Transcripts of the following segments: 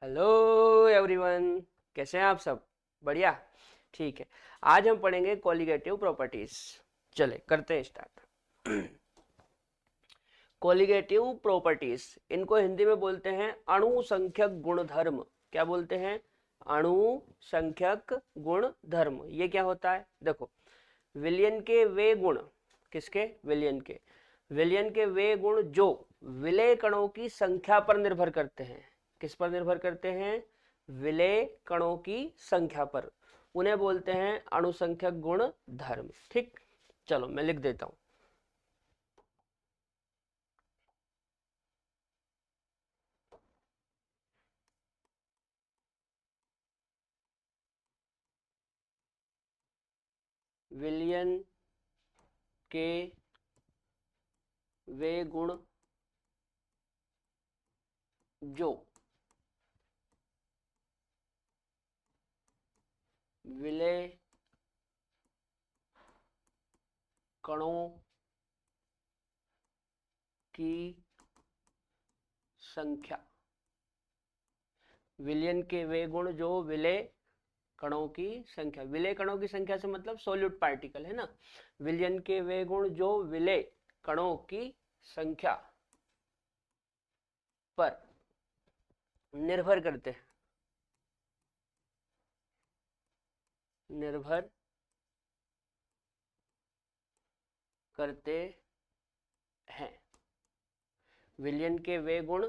Hello everyone. कैसे हैं आप सब? बढ़िया। ठीक है। आज हम पढ़ेंगे कोलिगेटिव प्रॉपर्टीज। चले करते हैं स्टार्ट। कोलिगेटिव प्रॉपर्टीज, इनको हिंदी में बोलते हैं अणुसंख्यक गुणधर्म। क्या बोलते हैं? अणुसंख्यक गुणधर्म। ये क्या होता है? देखो, विलयन के वे गुण, किसके? विलयन के वे गुण जो विलय कणों की संख्या पर निर्भर करते हैं। किस पर निर्भर करते हैं? विलय कणों की संख्या पर। उन्हें बोलते हैं अणुसंख्यक गुण धर्म। ठीक, चलो मैं लिख देता हूं। विलयन के वे गुण जो विलय कणों की संख्या, विलयन के वे गुण जो विलय कणों की संख्या, विलय कणों की संख्या से मतलब सोल्यूट पार्टिकल है ना। विलयन के वे गुण जो विलय कणों की संख्या पर निर्भर करते हैं, निर्भर करते हैं। विलयन के वे गुण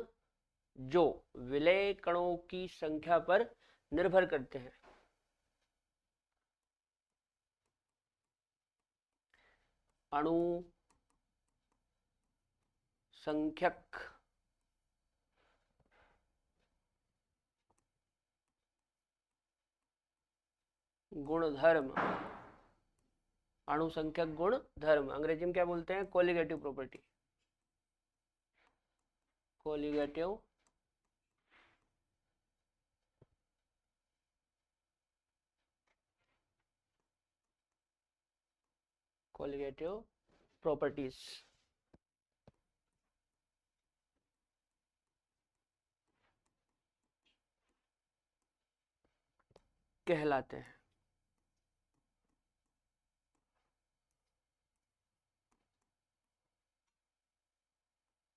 जो विलय कणों की संख्या पर निर्भर करते हैं। अणु संख्यक गुणधर्म, अणुसंख्यक गुण धर्म अंग्रेजी में क्या बोलते हैं? Colligative property. Colligative colligative properties कहलाते हैं।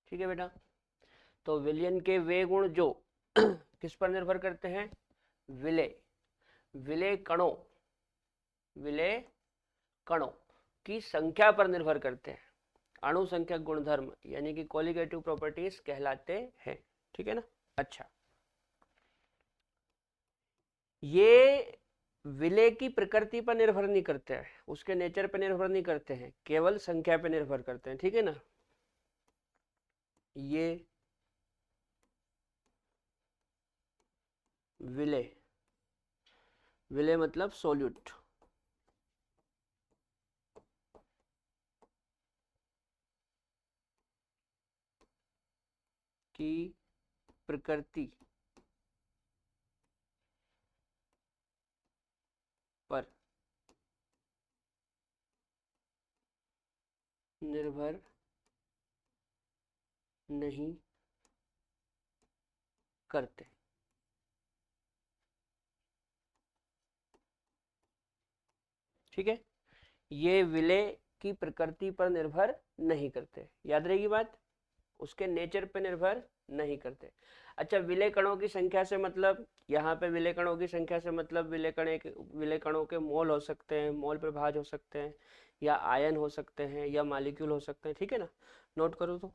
ठीक है बेटा। तो विलयन के वे गुण जो किस पर निर्भर करते हैं? विलय विलय कणों विलय कणों की संख्या पर निर्भर करते हैं। अणुसंख्यक गुणधर्म यानी कि कोलिगेटिव प्रॉपर्टीज कहलाते हैं। ठीक है ना? अच्छा, ये विलय की प्रकृति पर निर्भर नहीं करते हैं, उसके नेचर पर निर्भर नहीं करते हैं, केवल संख्या पर निर्भर करते हैं। ठीक है ना? ये विलय, विलय मतलब सोल्यूट, की प्रकृति पर निर्भर नहीं करते। ठीक है, ये विलय की प्रकृति पर निर्भर नहीं करते। याद रहेगी बात, उसके नेचर पर निर्भर नहीं करते। अच्छा, विलय कणों की संख्या से मतलब, यहाँ पे विलय कणों की संख्या से मतलब विलय कणों के मोल हो सकते हैं, मोल प्रभाज हो सकते हैं, या आयन हो सकते हैं, या मालिक्यूल हो सकते हैं। ठीक है ना? नोट करो तो।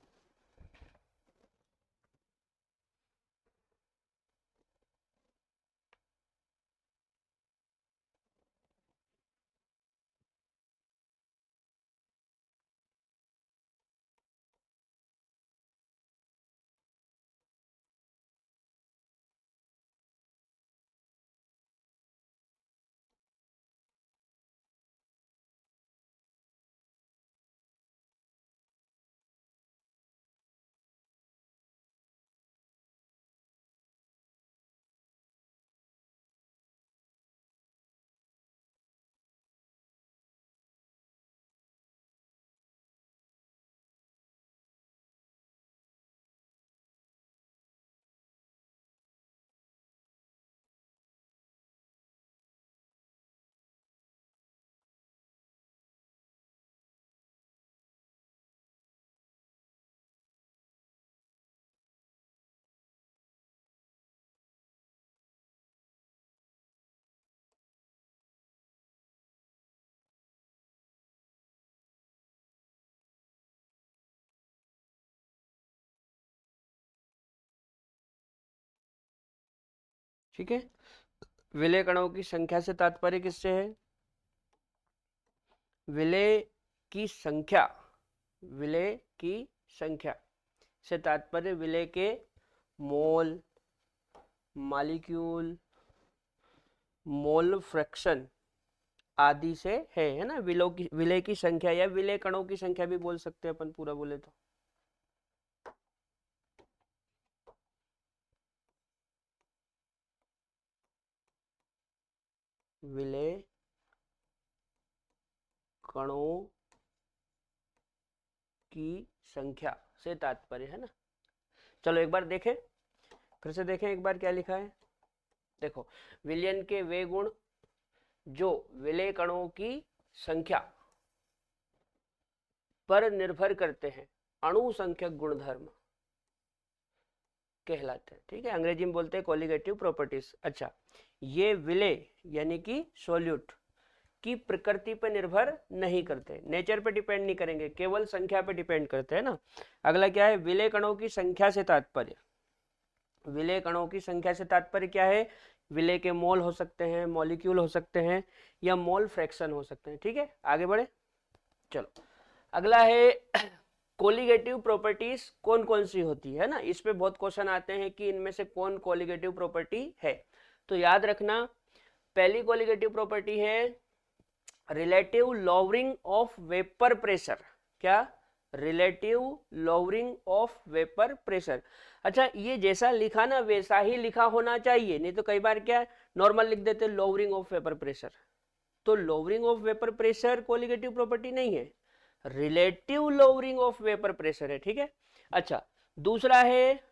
ठीक है। विलय कणों की संख्या से तात्पर्य किससे है? विलय की संख्या, विलय की संख्या से तात्पर्य विलय के मोल, मॉलिक्यूल, मोल फ्रैक्शन आदि से है ना। विलय की संख्या या विलय कणों की संख्या भी बोल सकते हैं अपन, पूरा बोले तो। विलय कणों की संख्या से तात्पर्य है ना। चलो एक बार देखें, फिर से देखें एक बार क्या लिखा है। देखो, विलयन के वे गुण जो विलय कणों की संख्या पर निर्भर करते हैं, अणु संख्यक गुणधर्म कहलाते हैं। ठीक है, अंग्रेजी में बोलते हैं कोलिगेटिव प्रॉपर्टीज। अच्छा, ये विलय यानी कि सॉल्यूट की प्रकृति पर निर्भर नहीं करते, नेचर पे डिपेंड नहीं करेंगे, केवल संख्या पे डिपेंड करते हैं ना। अगला क्या है? विलय कणों की संख्या से तात्पर्य, विलय कणों की संख्या से तात्पर्य क्या है? विलय के मोल हो सकते हैं, मॉलिक्यूल हो सकते हैं, या मोल फ्रैक्शन हो सकते हैं। ठीक है, आगे बढ़े। चलो अगला है कोलिगेटिव प्रॉपर्टीज कौन कौन सी होती है ना। इस पे बहुत क्वेश्चन आते हैं कि इनमें से कौन कोलिगेटिव प्रॉपर्टी है। तो याद रखना, पहली कोलिगेटिव प्रॉपर्टी है relative lowering of vapour pressure. क्या? Relative lowering of vapour pressure. अच्छा, ये जैसा लिखा ना वैसा ही लिखा होना चाहिए, नहीं तो कई बार क्या नॉर्मल लिख देते लोअरिंग ऑफ वेपर प्रेशर। तो lowering of vapour pressure colligative property नहीं है, relative lowering of vapour pressure है। ठीक है। अच्छा, दूसरा है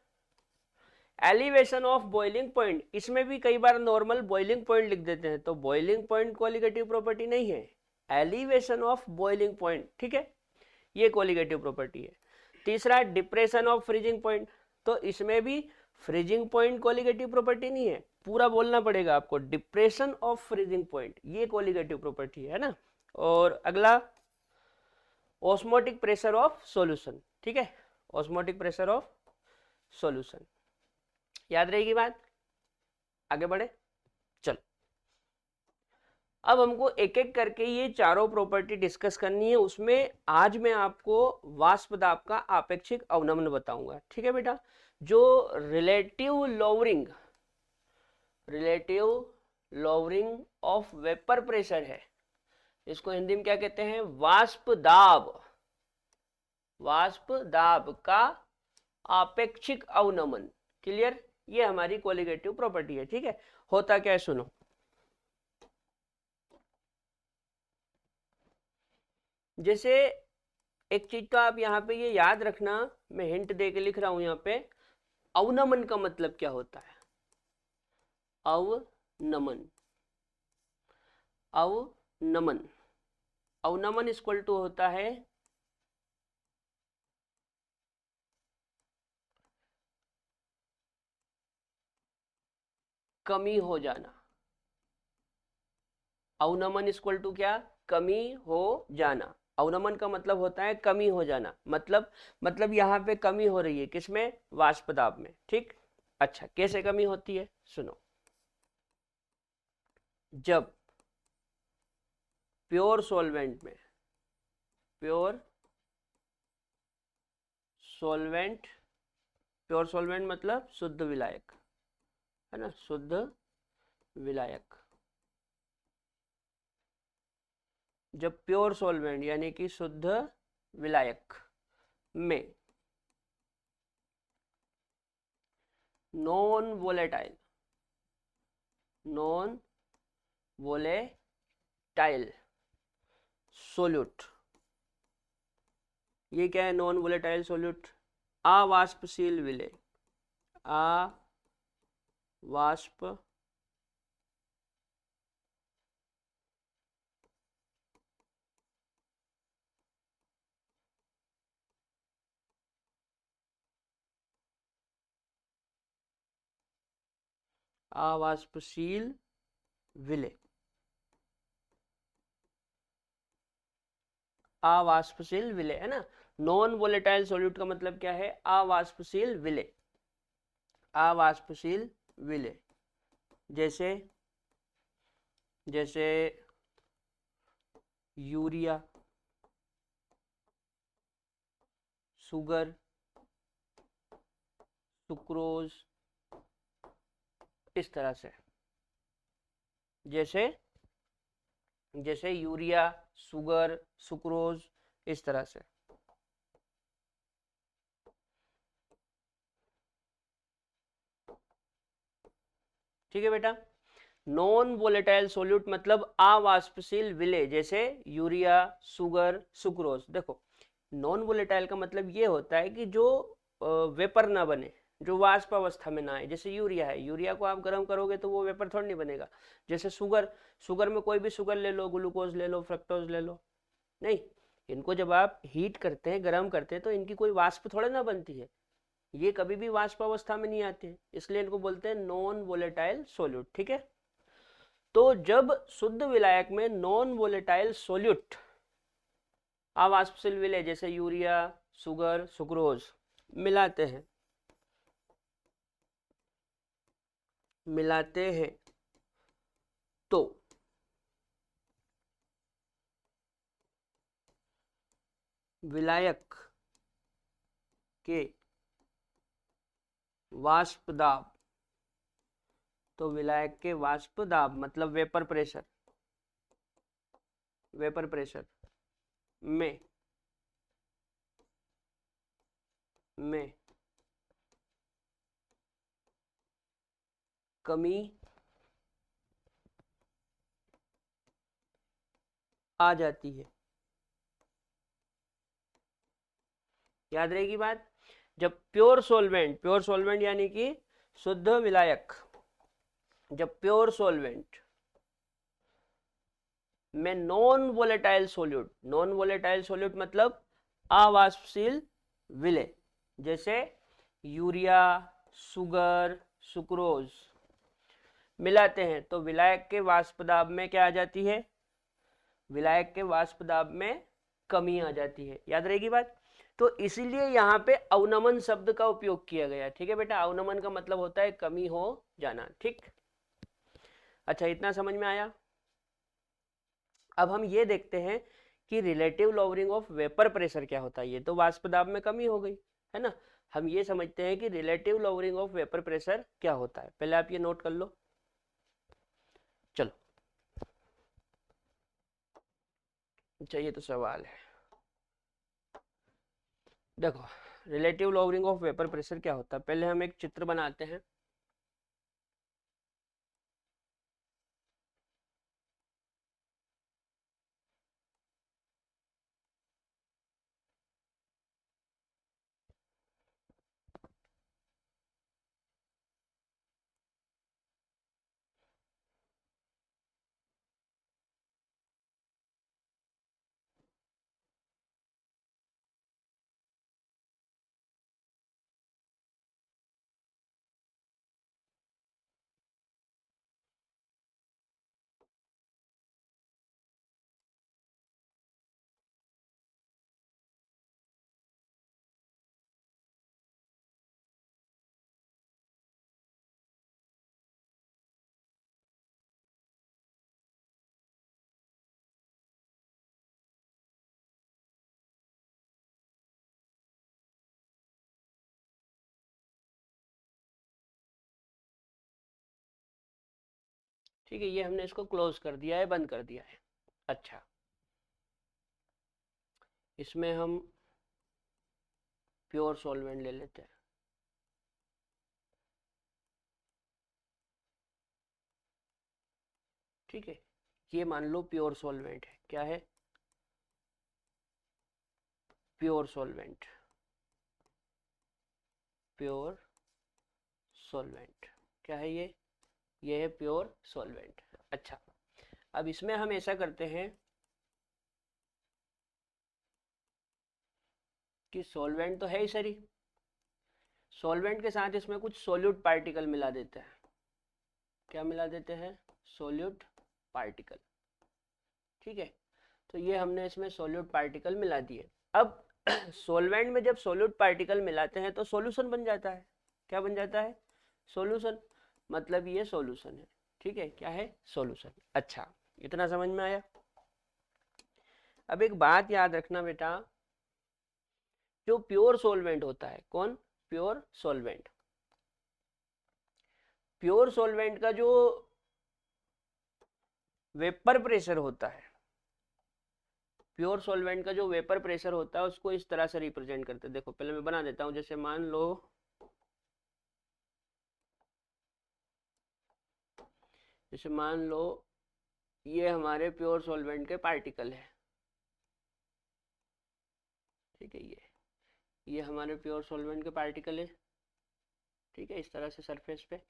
एलिवेशन ऑफ बॉइलिंग पॉइंट। इसमें भी कई बार नॉर्मल बॉइलिंग पॉइंट लिख देते हैं, तो बॉइलिंग पॉइंट कोलिगेटिव प्रॉपर्टी नहीं है, एलिवेशन ऑफ बॉइलिंग पॉइंट। ठीक है, ये कोलिगेटिव प्रॉपर्टी है। तीसरा डिप्रेशन ऑफ फ्रीजिंग पॉइंट, तो इसमें भी फ्रीजिंग पॉइंट कोलिगेटिव प्रॉपर्टी नहीं है, पूरा बोलना पड़ेगा आपको, डिप्रेशन ऑफ फ्रीजिंग पॉइंट, ये कोलिगेटिव प्रॉपर्टी है ना। और अगला ऑस्मोटिक प्रेशर ऑफ सॉल्यूशन। ठीक है, ऑस्मोटिक प्रेशर ऑफ सॉल्यूशन, याद रहेगी बात। आगे बढ़े। चलो, अब हमको एक एक करके ये चारों प्रॉपर्टी डिस्कस करनी है। उसमें आज मैं आपको वाष्प दाब का आपेक्षिक अवनमन बताऊंगा। ठीक है बेटा, जो relative lowering of vapour pressure है, इसको हिंदी में क्या कहते हैं? वाष्प दाब, वाष्प दाब का आपेक्षिक अवनमन। क्लियर? ये हमारी कोलिगेटिव प्रॉपर्टी है। ठीक है, होता क्या है सुनो। जैसे एक चीज का आप यहाँ पे ये याद रखना, मैं हिंट दे के लिख रहा हूं यहाँ पे, अवनमन का मतलब क्या होता है? अवनमन, अवनमन, अवनमन इक्वल टू होता है कमी हो जाना। अवनमन इक्वल टू क्या? कमी हो जाना। अवनमन का मतलब होता है कमी हो जाना, मतलब यहाँ पे कमी हो रही है, किसमें? वाष्प दाब में। ठीक। अच्छा, कैसे कमी होती है सुनो। जब प्योर सॉल्वेंट में, प्योर सॉल्वेंट, प्योर सॉल्वेंट मतलब शुद्ध विलायक, है ना, शुद्ध विलायक। जब प्योर सॉल्वेंट यानी कि शुद्ध विलायक में non volatile, non volatile solute, ये क्या है? नॉन वोलेटाइल सोल्यूट, अवाष्पशील विलय, अवाष्प अवाष्पशील विलय, अवाष्पशील विलय, है ना। नॉन वोलेटाइल सॉल्यूट का मतलब क्या है? अवाष्पशील विलय, अवाष्पशील विलय। जैसे जैसे यूरिया, शुगर, सुक्रोज, इस तरह से। जैसे जैसे यूरिया, शुगर, सुक्रोज, इस तरह से। ठीक है बेटा। नॉन वोलेटाइल सोल्यूट मतलब अवाष्पशील विलेय, जैसे यूरिया, शुगर, सुक्रोज। देखो, नॉन वोलेटाइल का मतलब ये होता है कि जो वेपर ना बने, जो वाष्प अवस्था में ना आए। जैसे यूरिया है, यूरिया को आप गर्म करोगे तो वो वेपर थोड़ा नहीं बनेगा। जैसे शुगर, शुगर में कोई भी शुगर ले लो, ग्लूकोज ले लो, फ्रक्टोज ले लो, नहीं, इनको जब आप हीट करते हैं, गर्म करते हैं, तो इनकी कोई वाष्प थोड़ा ना बनती है, ये कभी भी वाष्प अवस्था में नहीं आते, इसलिए इनको बोलते हैं नॉन वोलेटाइल सोल्यूट। ठीक है। तो जब शुद्ध विलायक में नॉन वोलेटाइल सोल्यूट, अवाष्पशील विलेय जैसे यूरिया, शुगर, सुक्रोज मिलाते हैं तो विलायक के वाष्प दाब, तो विलायक के वाष्प दाब मतलब वेपर प्रेशर, वेपर प्रेशर में कमी आ जाती है। याद रहेगी बात। जब प्योर सॉल्वेंट यानी कि शुद्ध विलायक, जब प्योर सॉल्वेंट में नॉन वोलेटाइल सोल्यूट मतलब अवाष्पशील विलेय, जैसे यूरिया, शुगर, सुक्रोज मिलाते हैं तो विलायक के वाष्प दाब में क्या आ जाती है, विलायक के वाष्प दाब में कमी आ जाती है। याद रहेगी बात। तो इसीलिए यहाँ पे अवनमन शब्द का उपयोग किया गया। ठीक है बेटा, अवनमन का मतलब होता है कमी हो जाना। ठीक, अच्छा, इतना समझ में आया। अब हम ये देखते हैं कि relative lowering of vapour pressure क्या होता है। ये तो वाष्प दाब में कमी हो गई है ना। हम ये समझते हैं कि relative lowering of vapour pressure क्या होता है। पहले आप ये नोट कर लो। चलो, अच्छा, ये तो सवाल है। देखो, relative lowering of vapour pressure क्या होता है, पहले हम एक चित्र बनाते हैं। ठीक है, ये हमने इसको क्लोज कर दिया है, बंद कर दिया है। अच्छा, इसमें हम प्योर सॉल्वेंट ले लेते हैं। ठीक है, ये मान लो प्योर सॉल्वेंट है। क्या है? प्योर सॉल्वेंट, प्योर सॉल्वेंट क्या है ये है प्योर सॉल्वेंट। अच्छा, अब इसमें हम ऐसा करते हैं कि सॉल्वेंट तो है ही सरी, सॉल्वेंट के साथ इसमें कुछ सोल्यूट पार्टिकल मिला देते हैं। क्या मिला देते हैं? Solute particle. ठीक है, तो ये हमने इसमें सोल्यूट पार्टिकल मिला दिए। अब सॉल्वेंट में जब सोल्यूट पार्टिकल मिलाते हैं तो सॉल्यूशन बन जाता है। क्या बन जाता है? सॉल्यूशन। मतलब ये सॉल्यूशन है। ठीक है, क्या है, सॉल्यूशन। अच्छा, इतना समझ में आया। अब एक बात याद रखना बेटा, जो प्योर सॉल्वेंट होता है, कौन, प्योर सॉल्वेंट, प्योर सॉल्वेंट का जो वेपर प्रेशर होता है, प्योर सॉल्वेंट का जो वेपर प्रेशर होता है उसको इस तरह से रिप्रेजेंट करते हैं। देखो पहले मैं बना देता हूं, जैसे मान लो ये हमारे प्योर सॉल्वेंट के पार्टिकल है, ठीक है, ये हमारे प्योर सॉल्वेंट के पार्टिकल है, ठीक है, इस तरह से सरफेस पे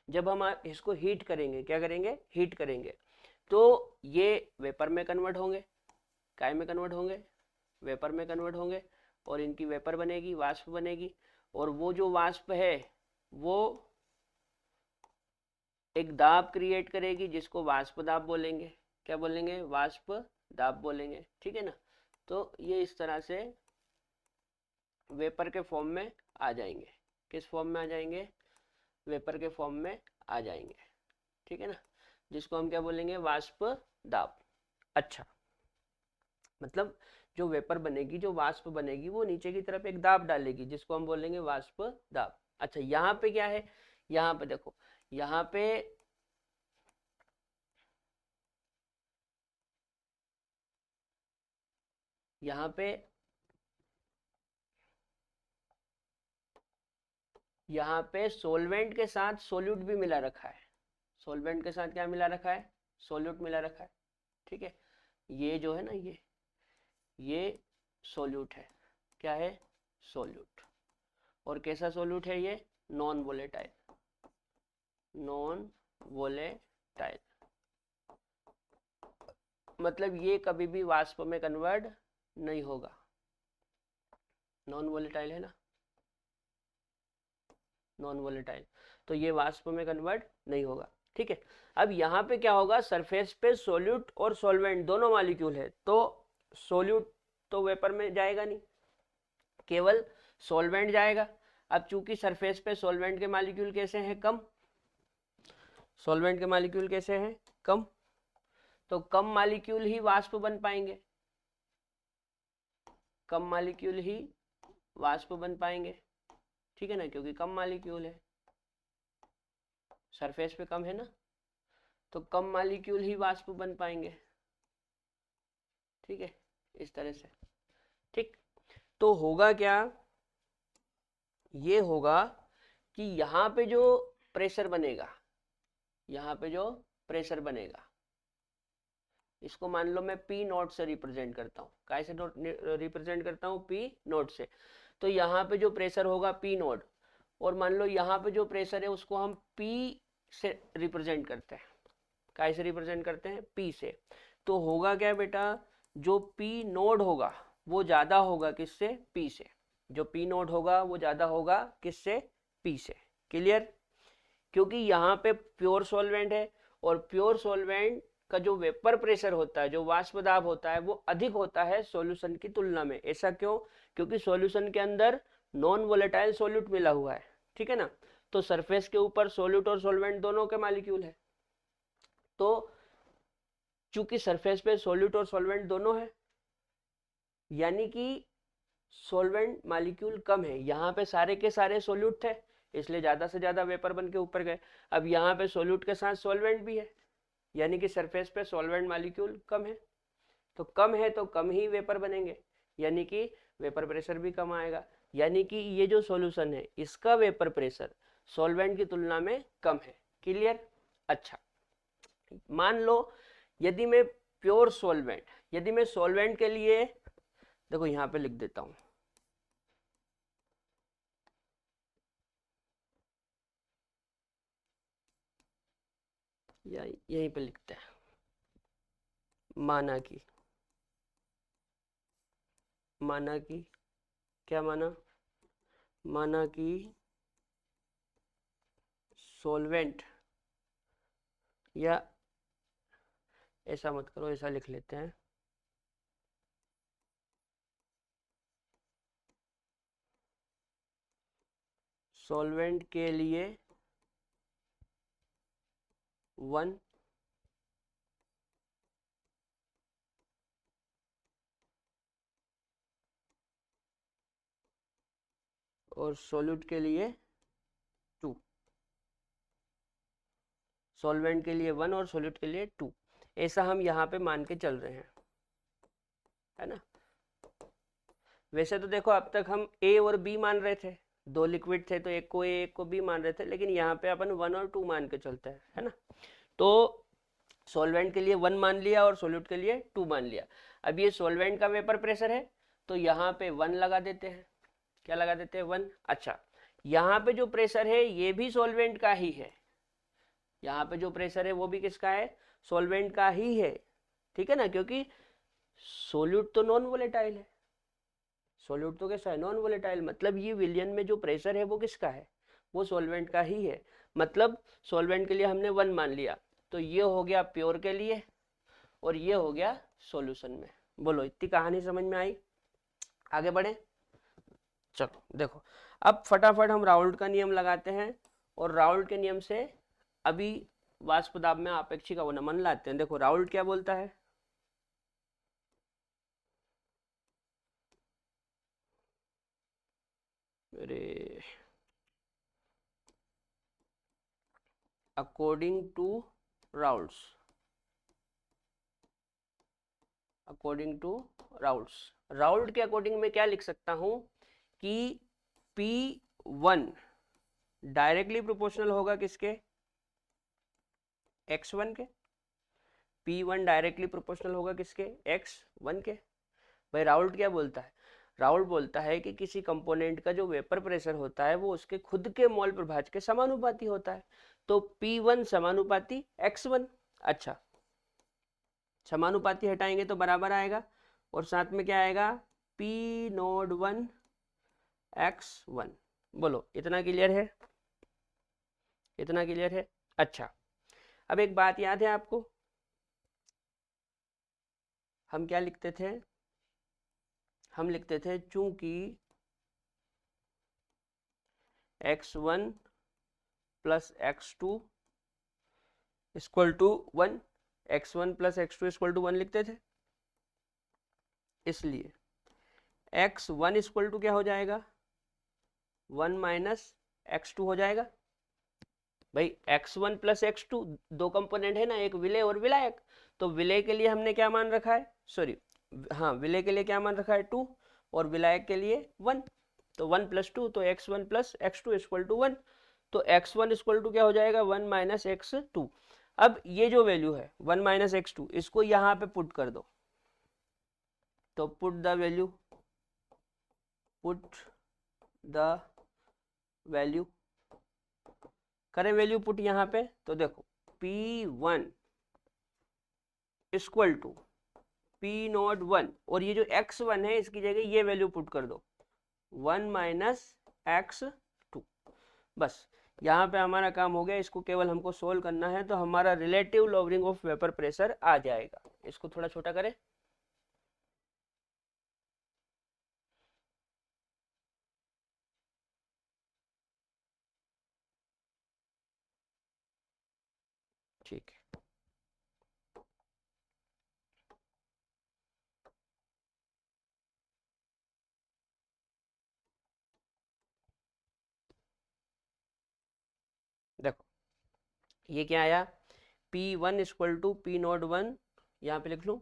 जब हम इसको हीट करेंगे, क्या करेंगे, हीट करेंगे, तो ये वेपर में कन्वर्ट होंगे, काय में कन्वर्ट होंगे, वेपर में कन्वर्ट होंगे, और इनकी वेपर बनेगी, वाष्प बनेगी, और वो जो वाष्प है वो एक दाब क्रिएट करेगी जिसको वाष्प दाब बोलेंगे, क्या बोलेंगे, वाष्प दाब बोलेंगे, ठीक है ना। तो ये इस तरह से वेपर के फॉर्म में आ जाएंगे, किस फॉर्म में आ जाएंगे, वेपर के फॉर्म में आ जाएंगे, ठीक है ना, जिसको हम क्या बोलेंगे, वाष्प दाब। अच्छा, मतलब जो वेपर बनेगी, जो वाष्प बनेगी, वो नीचे की तरफ एक दाब डालेगी जिसको हम बोलेंगे वाष्प दाब। अच्छा, यहाँ पे क्या है, यहाँ पे देखो, यहाँ पे यहाँ पे यहाँ पे सोलवेंट के साथ सोल्यूट भी मिला रखा है, सोलवेंट के साथ क्या मिला रखा है, सोल्यूट मिला रखा है, ठीक है, ये जो है ना, ये सोल्यूट है, क्या है, सोल्यूट, और कैसा सोल्यूट है ये, नॉन वोलेटाइल, नॉन वोलेटाइल, मतलब ये कभी भी वाष्प में कन्वर्ट नहीं होगा, नॉन वोलेटाइल है ना, नॉन वोलेटाइल, तो ये वाष्प में कन्वर्ट नहीं होगा, ठीक है। अब यहाँ पे क्या होगा, सरफेस पे सोल्यूट और सॉल्वेंट दोनों मॉलिक्यूल है, तो सोल्यूट तो वेपर में जाएगा नहीं, केवल सॉल्वेंट जाएगा। अब चूंकि सरफेस पे सॉल्वेंट के मॉलिक्यूल कैसे हैं, कम, सॉल्वेंट के मॉलिक्यूल कैसे हैं, कम, तो कम मॉलिक्यूल ही वाष्प बन पाएंगे, कम मॉलिक्यूल ही वाष्प बन पाएंगे, ठीक है ना, क्योंकि कम मॉलिक्यूल है, सरफेस पे कम है ना, तो कम मॉलिक्यूल ही वाष्प बन पाएंगे, ठीक है, इस तरह से, ठीक। तो होगा क्या, ये होगा कि यहाँ पे जो प्रेशर बनेगा, यहाँ पे जो प्रेशर बनेगा, इसको मान लो मैं पी नोट से रिप्रेजेंट करता हूँ, कैसे रिप्रेजेंट करता हूँ, पी नोट से, तो यहाँ पे जो प्रेशर होगा पी नोट, और मान लो यहाँ पे जो प्रेशर है उसको हम पी से रिप्रेजेंट करते हैं, कैसे रिप्रेजेंट करते हैं, पी से, तो होगा क्या बेटा, जो पी नोड होगा वो ज्यादा होगा किससे, पी से, जो पी नोड होगा वो ज्यादा होगा किससे, पी से, क्लियर, क्योंकि यहाँ पे प्योर सॉल्वेंट है, और प्योर सॉल्वेंट का जो वेपर प्रेशर होता है, जो वाष्प दाब होता है, वो अधिक होता है सॉल्यूशन की तुलना में। ऐसा क्यों, क्योंकि सॉल्यूशन के अंदर नॉन वोलेटाइल सॉल्यूट मिला हुआ है, ठीक है ना, तो सरफेस के ऊपर सॉल्यूट और सॉल्वेंट दोनों के मॉलिक्यूल है, तो चूंकि सरफेस पे सॉल्यूट और सॉल्वेंट दोनों है, यानी कि सॉल्वेंट मॉलिक्यूल कम है, यहाँ पे सारे के सारे सॉल्यूट थे, इसलिए ज्यादा से ज्यादा वेपर बन के ऊपर गए। अब यहाँ पे सॉल्यूट के साथ सॉल्वेंट भी है, यानी कि सरफेस पे सॉल्वेंट मॉलिक्यूल कम है, तो कम है तो कम ही वेपर बनेंगे, यानी कि वेपर प्रेशर भी कम आएगा, यानी कि ये जो सॉल्यूशन है इसका वेपर प्रेशर सॉल्वेंट की तुलना में कम है, क्लियर। अच्छा, मान लो यदि मैं प्योर सॉल्वेंट, यदि मैं सॉल्वेंट के लिए, देखो यहाँ पे लिख देता हूँ, या यहीं पे लिखते हैं, माना कि, माना कि, क्या माना, माना कि सॉल्वेंट, या ऐसा मत करो, ऐसा लिख लेते हैं, सॉल्वेंट के लिए 1 और सॉल्यूट के लिए 2, सॉल्वेंट के लिए 1 और सॉल्यूट के लिए 2, ऐसा हम यहाँ पे मान के चल रहे हैं, है ना। वैसे तो देखो अब तक हम ए और बी मान रहे थे, दो लिक्विड थे तो एक को ए एक को बी मान रहे थे, लेकिन यहाँ पे अपन 1 और 2 मान के चलते हैं, है ना। तो सॉल्वेंट के लिए 1 मान लिया और सॉल्यूट के लिए 2 मान लिया। अब ये सॉल्वेंट का वेपर प्रेशर है तो यहाँ पे 1 लगा देते हैं, क्या लगा देते हैं 1। अच्छा, यहाँ पे जो प्रेशर है ये भी सॉल्वेंट का ही है, यहाँ पे जो प्रेशर है वो भी किसका है, सॉल्वेंट का ही है, ठीक है ना, क्योंकि सोल्यूट तो नॉन वोलेटाइल है, सोल्यूट तो कैसा है, नॉन वोलेटाइल, मतलब ये विलियन में जो प्रेशर है वो किसका है, वो सॉल्वेंट का ही है। मतलब सॉल्वेंट के लिए हमने 1 मान लिया, तो ये हो गया प्योर के लिए और ये हो गया सॉल्यूशन में। बोलो इतनी कहानी समझ में आई, आगे बढ़े। चलो देखो, अब फटाफट हम राउल्ट का नियम लगाते हैं और राउल्ट के नियम से अभी वाष्प दाब में आपेक्षिक अवनमन लाते हैं। देखो राउल्ट क्या बोलता है, अरे according to Raoult's, according to Raoult's, Raoult के अकॉर्डिंग में क्या लिख सकता हूं कि P1 डायरेक्टली प्रोपोर्शनल होगा किसके, X1 के, P1 डायरेक्टली प्रोपोर्शनल होगा किसके, X1 के। भाई राउल्ट क्या बोलता है, राउल्ट बोलता है कि किसी कंपोनेंट का जो वेपर प्रेशर होता है वो उसके खुद के मोल प्रभाज के समानुपाती होता है, तो P1 समानुपाती X1। अच्छा, समानुपाती हटाएंगे तो बराबर आएगा और साथ में क्या आएगा, P01 X1। बोलो इतना क्लियर है, इतना क्लियर है। अच्छा, अब एक बात याद है आपको, हम क्या लिखते थे, हम लिखते थे चूंकि x1 plus x2 equal to 1, x1 plus x2 equal to 1 लिखते थे, इसलिए x1 इक्वल टू क्या हो जाएगा, 1 माइनस x2 हो जाएगा। भाई x1 प्लस x2 दो कंपोनेंट है ना, एक विलेय और विलायक, तो विलेय के लिए हमने क्या मान रखा है, सॉरी हाँ, विलेय के लिए क्या मान रखा है 2 और विलायक के लिए 1, तो 1 प्लस 2 तो x1 plus x2 equal to 1, तो x1 इक्वल टू क्या हो जाएगा 1 माइनस x2। अब ये जो वैल्यू है 1 माइनस x2 इसको यहाँ पे पुट कर दो, तो put the value, put the value, करें वैल्यू पुट यहाँ पे, तो देखो P1 इक्वल टू P01 और ये जो x1 है इसकी जगह ये वैल्यू पुट कर दो 1 माइनस x2। बस यहाँ पे हमारा काम हो गया, इसको केवल हमको सोल्व करना है, तो हमारा relative lowering of vapour pressure आ जाएगा। इसको थोड़ा छोटा करें, ठीक है। देखो ये क्या आया, P1 इक्वल टू P01, यहाँ पे लिख लूँ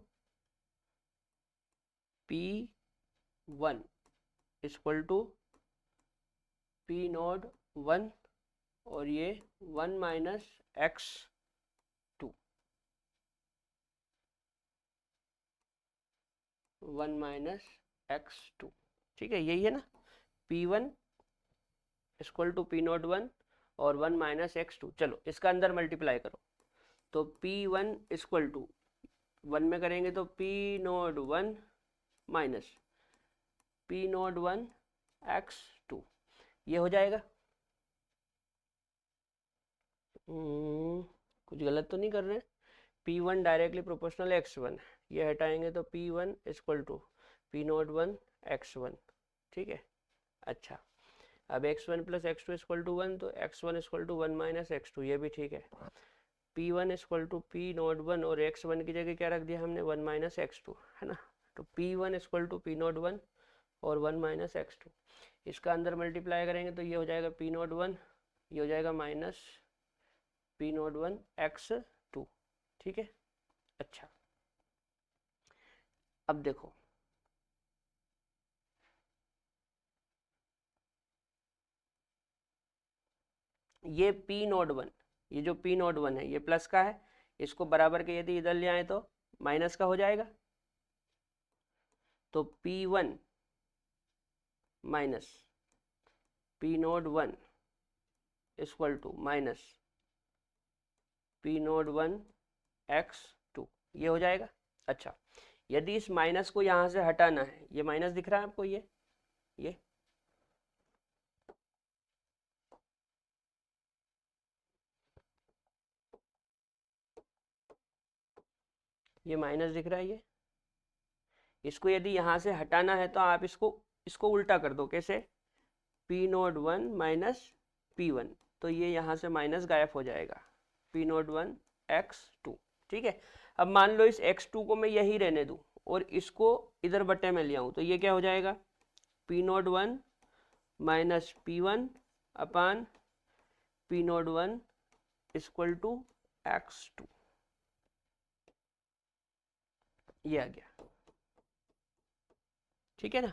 P1 इक्वल टू P01 और ये 1 माइनस x2, 1 माइनस x2, ठीक है, यही है ना, P1 इक्वल टू P01 और 1 माइनस x2। चलो इसका अंदर मल्टीप्लाई करो, तो P1 इक्वल टू 1 में करेंगे तो P01 माइनस P01 x2, ये हो जाएगा। कुछ गलत तो नहीं कर रहे, P1 डायरेक्टली प्रोपोर्शनल x1, ये हटाएंगे तो P1 equal to P01 x1, ठीक है। अच्छा, अब x1 plus x2 equal to 1, तो x1 equal to 1 minus x2, ये भी ठीक है। P1 equal to P naught one, और x1 की जगह क्या रख दिया हमने, 1 माइनस x2, है ना। तो P1 equal to P naught one और 1 माइनस x2, इसका अंदर मल्टीप्लाई करेंगे तो ये हो जाएगा पी नॉट वन, ये हो जाएगा minus P naught one x2, ठीक है। अच्छा, अब देखो ये पी नॉट वन, ये जो पी नॉट वन है ये प्लस का है, इसको बराबर के यदि इधर ले आए तो माइनस का हो जाएगा। तो P1 minus P naught one equal to minus P naught one x2, ये हो जाएगा। अच्छा, यदि इस माइनस को यहाँ से हटाना है, ये माइनस दिख रहा है आपको, ये माइनस दिख रहा है, ये इसको यदि यहाँ से हटाना है तो आप इसको उल्टा कर दो। कैसे, P naught one minus P one, तो ये यहाँ से माइनस गायब हो जाएगा, पी नॉट वन x2, ठीक है। अब मान लो इस x2 को मैं यही रहने दूँ और इसको इधर बटे में ले आऊँ, तो ये क्या हो जाएगा, P naught one minus P one upon P naught one equal to x2, ये आ गया, ठीक है ना,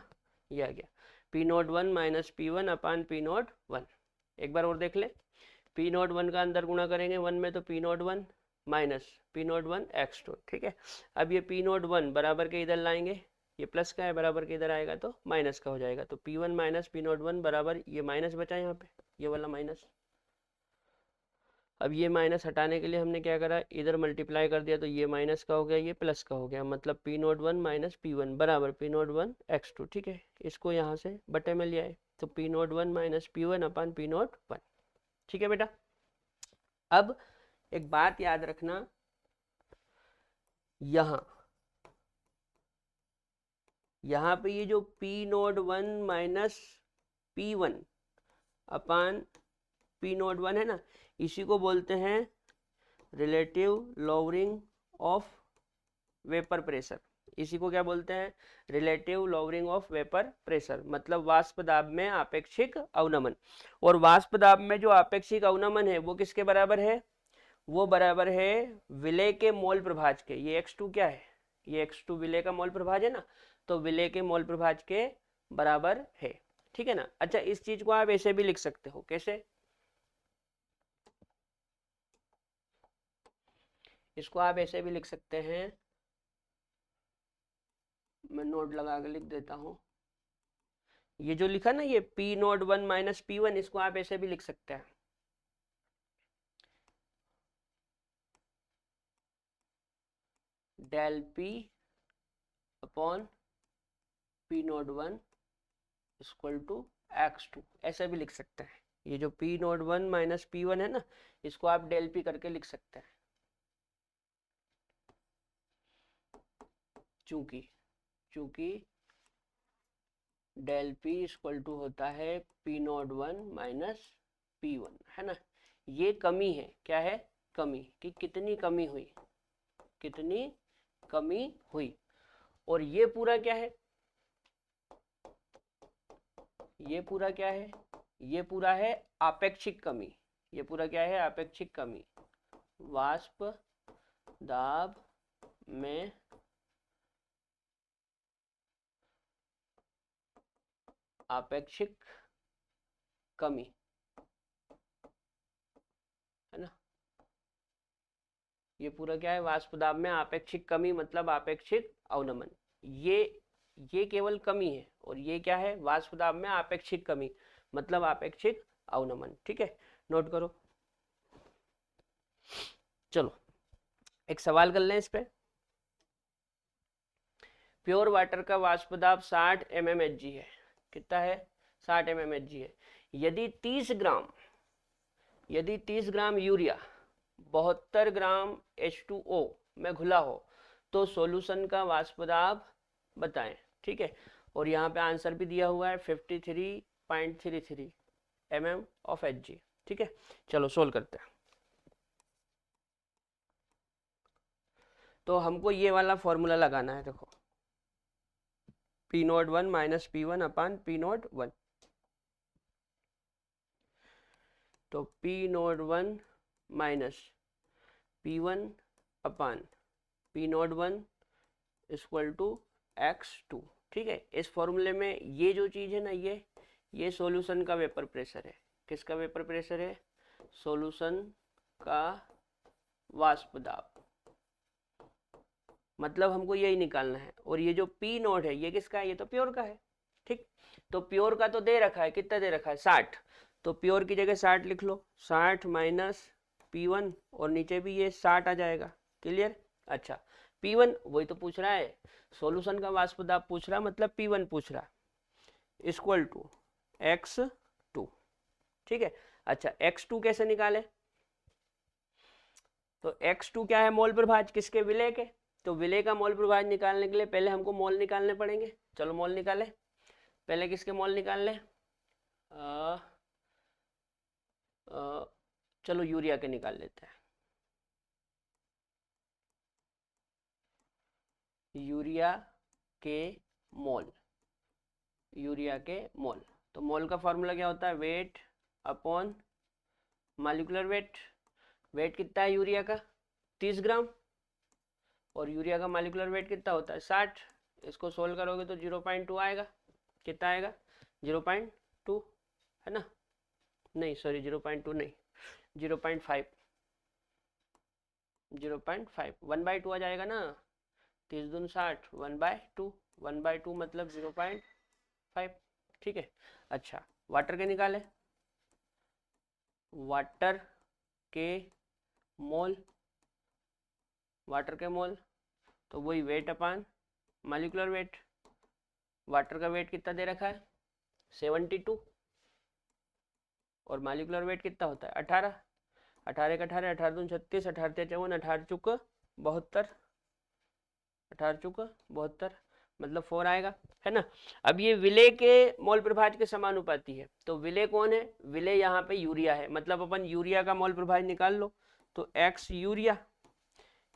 ये आ गया P naught one minus P one upon P naught one. एक बार और देख ले, पी नॉट वन का अंदर गुणा करेंगे वन में तो P naught one minus P naught one x2, ठीक है। अब ये पी नॉट वन बराबर के इधर लाएंगे, ये प्लस का है, बराबर के इधर आएगा तो माइनस का हो जाएगा। तो P one minus P naught one बराबर, ये माइनस बचा यहाँ पे, ये वाला माइनस। अब ये माइनस हटाने के लिए हमने क्या करा, इधर मल्टीप्लाई कर दिया, तो ये माइनस का हो गया, ये प्लस का हो गया, मतलब P naught one minus P one बराबर पी नॉट वन x2, ठीक है। इसको यहाँ से बटे में ले आए तो P naught one minus P one upon P naught one, ठीक है बेटा। अब एक बात याद रखना, यहाँ पे ये जो P naught one minus P one upon P naught one है ना, इसी को बोलते हैं relative lowering of vapour pressure. इसी को क्या बोलते हैं, relative lowering of vapour pressure, मतलब वाष्प दाब में आपेक्षिक अवनमन। और वाष्प दाब में जो आपेक्षिक अवनमन है वो किसके बराबर है, वो बराबर है विलेय के मोल प्रभाज के। ये x2 क्या है, ये x2 विलेय का मोल प्रभाज है ना, तो विलेय के मोल प्रभाज के बराबर है, ठीक है ना। अच्छा, इस चीज को आप ऐसे भी लिख सकते हो, कैसे, इसको आप ऐसे भी लिख सकते हैं, मैं नोट लगा के लिख देता हूं। ये जो लिखा ना, ये P naught one minus P one, इसको आप ऐसे भी लिख सकते हैं, del P upon P naught one equal to x2, ऐसे भी लिख सकते हैं। ये जो P naught one minus P one है ना, इसको आप डेल पी करके लिख सकते हैं, चूंकि डेल पी इक्वल टू होता है P naught one minus P one, है ना। ये कमी है, क्या है, कमी, कि कितनी कमी हुई, कितनी कमी हुई। और ये पूरा क्या है, ये पूरा क्या है, ये पूरा है आपेक्षिक कमी। ये पूरा क्या है, आपेक्षिक कमी, वाष्प दाब में आपेक्षिक कमी, है ना। ये पूरा क्या है, वाष्प दाब में आपेक्षिक कमी, मतलब आपेक्षिक अवनमन। ये केवल कमी है, और ये क्या है, वाष्प दाब में आपेक्षिक कमी, मतलब आपेक्षिक अवनमन, ठीक है। नोट करो, चलो एक सवाल कर लें इस पे। प्योर वाटर का वाष्प दाब 60 mmHg है, कितना है, 60 mmHg है। यदि 30 ग्राम यूरिया 72 ग्राम H2O में घुला हो तो सॉल्यूशन का वाष्प दाब बताएं, ठीक है। और यहाँ पे आंसर भी दिया हुआ है 53.33 mm of Hg, ठीक है। चलो सोल्व करते हैं। तो हमको ये वाला फॉर्मूला लगाना है। देखो P01 माइनस P1 अपान P01, तो P01 minus P1 upon P01 equal to x2। ठीक है, इस फॉर्मूले में ये जो चीज़ है ना, ये सॉल्यूशन का वेपर प्रेशर है। किसका वेपर प्रेशर है? सॉल्यूशन का वाष्प दाब। मतलब हमको यही निकालना है। और ये जो P0 है ये किसका है? ये तो प्योर का है। ठीक, तो प्योर का तो दे रखा है, कितना दे रखा है? 60। तो प्योर की जगह 60 लिख लो, 60 माइनस P1, और नीचे भी ये 60 आ जाएगा। क्लियर? अच्छा, P1 वही तो पूछ रहा है, सॉल्यूशन का वाष्प दाब पूछ रहा है, मतलब P1 पूछ रहा है, इक्वल टू x2। ठीक है, अच्छा x2 कैसे निकाले? तो x2 क्या है? मोल प्रभाज किसके? विलय के। तो विलय का मोल प्रभाज निकालने के लिए पहले हमको मोल निकालने पड़ेंगे। चलो मोल निकाले। पहले किसके मोल निकाल लें? चलो यूरिया के निकाल लेते हैं। यूरिया के मोल, यूरिया के मोल। तो मोल का फॉर्मूला क्या होता है? Weight upon molecular weight. Weight कितना है यूरिया का? 30 ग्राम। और यूरिया का मॉलिक्यूलर वेट कितना होता है? 60। इसको सोल्व करोगे तो 0.2 आएगा। कितना आएगा? 0.2 है ना? नहीं सॉरी, 0.2 नहीं, 0.5। 0.5 1/2 आ जाएगा ना। 30 दूनी 60, 1/2, 1/2 मतलब 0.5। ठीक है, अच्छा वाटर के निकाले। वाटर के मोल, वाटर के मोल तो वही वेट अपान मॉलिक्यूलर वेट। वाटर का वेट कितना दे रखा है? 72। और मॉलिक्यूलर वेट कितना होता है? 18। 18 का 18, 18 दूनी 36, 18 54, 18 चुक 72, 18 चुक 72 मतलब 4 आएगा, है ना। अब ये विलेय के मोल प्रभाज के समानुपाती है। तो विलेय कौन है? विलेय यहाँ पे यूरिया है, मतलब अपन यूरिया का मोल प्रभाज निकाल लो। तो x यूरिया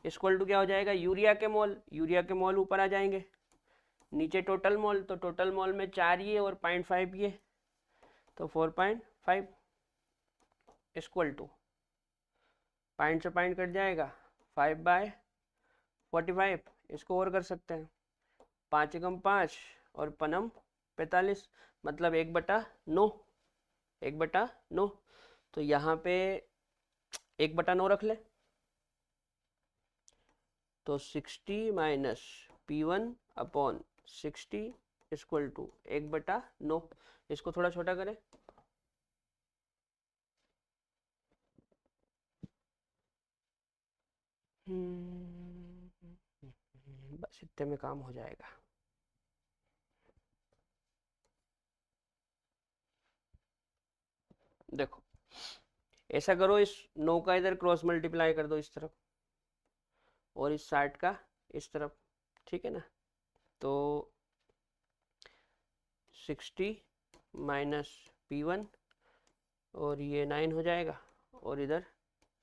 इक्वल टू क्या हो जाएगा? यूरिया के मोल। यूरिया के मोल ऊपर आ जाएंगे, नीचे टोटल मोल। तो टोटल मोल में 4 ये और 0.5 ये, तो 4.5 इक्वल टू, पॉइंट से पॉइंट कट जाएगा, 5/45। इसको और कर सकते हैं, 5 एकम 5 और पनम 45, मतलब 1/9। 1/9। तो यहाँ पे 1/9 रख ले, तो 60 minus P1 upon 60 equal to 1/9। इसको थोड़ा छोटा करें, बस इतने में काम हो जाएगा। देखो ऐसा करो, इस 9 का इधर क्रॉस मल्टीप्लाई कर दो इस तरफ, और इस 60 का इस तरफ। ठीक है ना, तो 60 माइनस P1 और ये 9 हो जाएगा, और इधर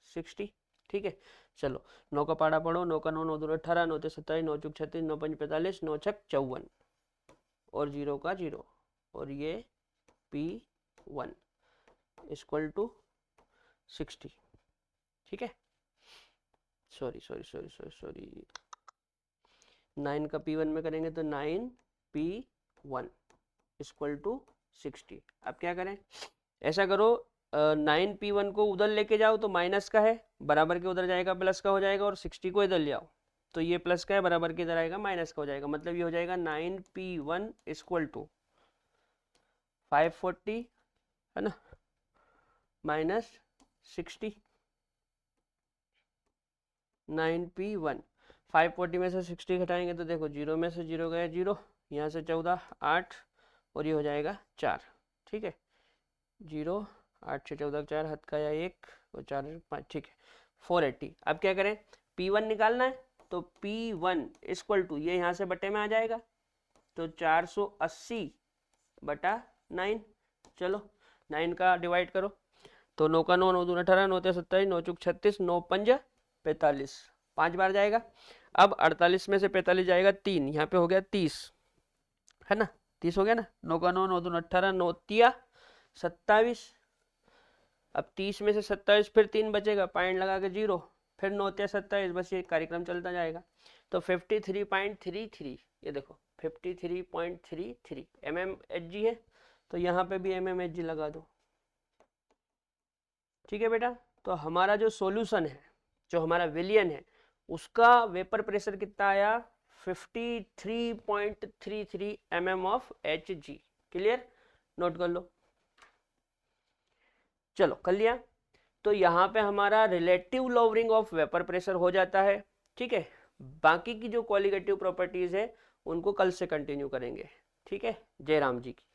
60। ठीक है, चलो 9 का पाड़ा पढ़ो। 9 का 9, 9 दूर 18, 9 27, 9 चुक 36, 9 5 45, 9 6 54, और 0 का 0, और ये P1 इक्वल टू 60। ठीक है, sorry sorry sorry sorry sorry, 9 का P1 में करेंगे तो 9P1 इक्वल टू 60। अब क्या करें? ऐसा करो, 9P1 को उधर लेके जाओ तो माइनस का है, बराबर के उधर जाएगा प्लस का हो जाएगा, और 60 को इधर ले आओ तो ये प्लस का है, बराबर के इधर आएगा माइनस का हो जाएगा। मतलब ये हो जाएगा 9P1 इक्वल टू 540, है ना, माइनस 60। 9P1 540 में से 60 घटाएंगे तो देखो 0 में से 0 गया 0, यहाँ से 14 8, और ये हो जाएगा 4। ठीक है, 0 8 से 14 4, हाथ का या 1 और 4 5। ठीक है, 480। अब क्या करें? P1 निकालना है, तो P1 इक्वल टू ये यहाँ से बटे में आ जाएगा, तो 480/9। चलो 9 का डिवाइड करो, तो 9 का 9, 9 दूना 18, 9 ते 27, 9 चुक 36, 9 पंज 45, 5 बार जाएगा। अब 48 में से 45 जाएगा 3, यहाँ पे हो गया 30, है ना, 30 हो गया ना, 9 का 9, 9 दूनी 18, 9 तिया 27। अब 30 में से 27 फिर 3 बचेगा, पॉइंट लगा के 0, फिर 9 तिया 27, बस ये कार्यक्रम चलता जाएगा। तो 53.33, ये देखो 53.33 mmHg है, तो यहाँ पे भी mmHg लगा दो। ठीक है बेटा, तो हमारा जो सॉल्यूशन है, जो हमारा विलियन है, उसका वेपर प्रेशर कितना आया, 53.33 mm of Hg। Clear, note कर लो। चलो कर लिया, तो यहाँ पे हमारा relative lowering of vapour pressure हो जाता है। ठीक है, बाकी की जो क्वालिटेटिव प्रॉपर्टीज है उनको कल से कंटिन्यू करेंगे। ठीक है, जय राम जी की।